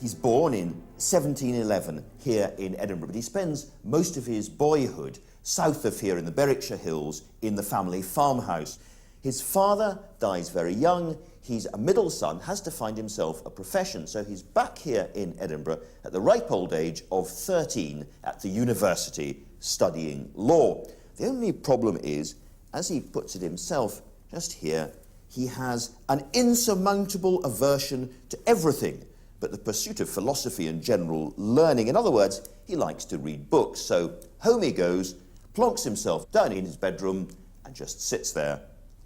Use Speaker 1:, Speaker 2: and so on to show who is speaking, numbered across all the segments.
Speaker 1: He's born in 1711 here in Edinburgh, but he spends most of his boyhood south of here in the Berwickshire Hills in the family farmhouse. His father dies very young. He's a middle son, has to find himself a profession, so he's back here in Edinburgh at the ripe old age of 13 at the university studying law. The only problem is, as he puts it himself just here, he has an insurmountable aversion to everything but the pursuit of philosophy and general learning. In other words, he likes to read books, so home he goes, plonks himself down in his bedroom and just sits there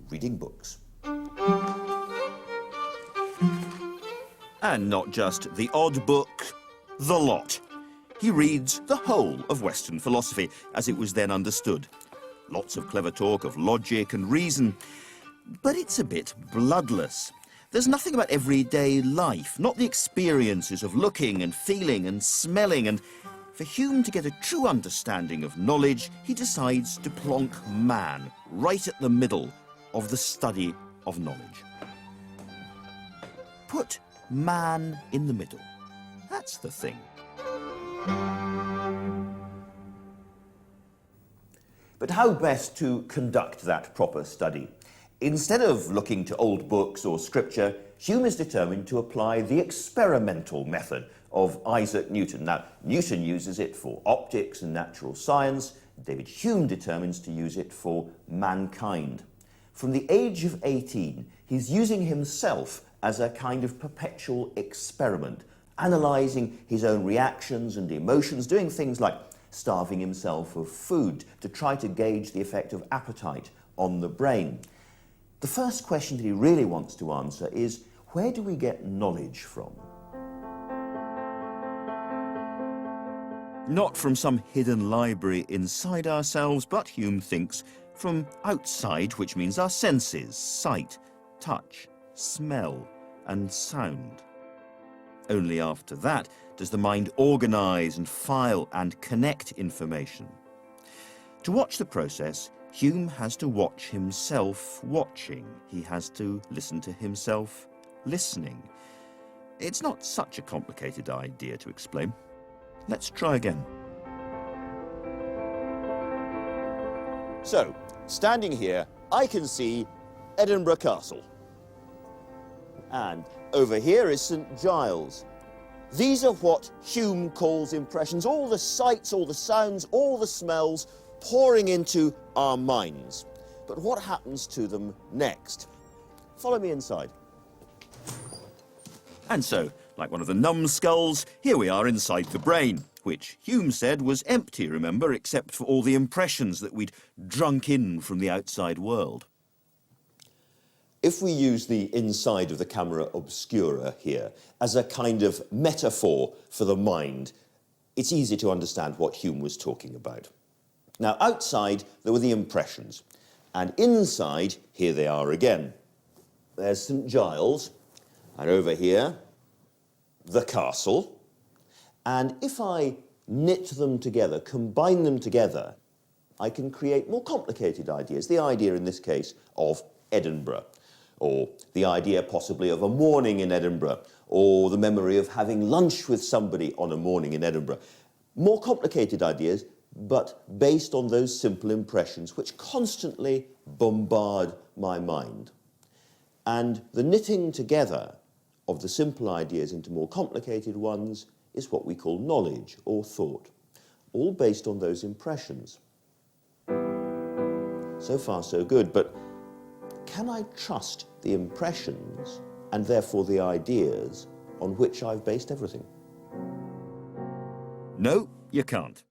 Speaker 1: reading books.
Speaker 2: And not just the odd book, the lot. He reads the whole of Western philosophy, as it was then understood. Lots of clever talk of logic and reason, but it's a bit bloodless. There's nothing about everyday life, not the experiences of looking and feeling and smelling, and for Hume to get a true understanding of knowledge, he decides to plonk man right at the middle of the study of knowledge. Put man in the middle. That's the thing.
Speaker 1: But how best to conduct that proper study? Instead of looking to old books or scripture, Hume is determined to apply the experimental method of Isaac Newton. Now, Newton uses it for optics and natural science. David Hume determines to use it for mankind. From the age of 18, he's using himself as a kind of perpetual experiment, analysing his own reactions and emotions, doing things like starving himself of food to try to gauge the effect of appetite on the brain. The first question that he really wants to answer is, where do we get knowledge from?
Speaker 2: Not from some hidden library inside ourselves, but Hume thinks from outside, which means our senses, sight, touch, smell and sound. Only after that does the mind organise and file and connect information. To watch the process, Hume has to watch himself watching. He has to listen to himself listening. It's not such a complicated idea to explain. Let's try again.
Speaker 1: So, standing here, I can see Edinburgh Castle. And over here is St Giles. These are what Hume calls impressions, all the sights, all the sounds, all the smells pouring into our minds. But what happens to them next? Follow me inside.
Speaker 2: And so, like one of the numbskulls, here we are inside the brain, which Hume said was empty, remember, except for all the impressions that we'd drunk in from the outside world.
Speaker 1: If we use the inside of the camera obscura here as a kind of metaphor for the mind, it's easy to understand what Hume was talking about. Now, outside, there were the impressions, and inside, here they are again. There's St Giles, and over here, the castle. And if I knit them together, combine them together, I can create more complicated ideas. The idea, in this case, of Edinburgh, or the idea possibly of a morning in Edinburgh, or the memory of having lunch with somebody on a morning in Edinburgh. More complicated ideas, but based on those simple impressions which constantly bombard my mind. And the knitting together of the simple ideas into more complicated ones is what we call knowledge or thought, all based on those impressions. So far, so good, but can I trust the impressions and therefore the ideas on which I've based everything?
Speaker 2: No, you can't.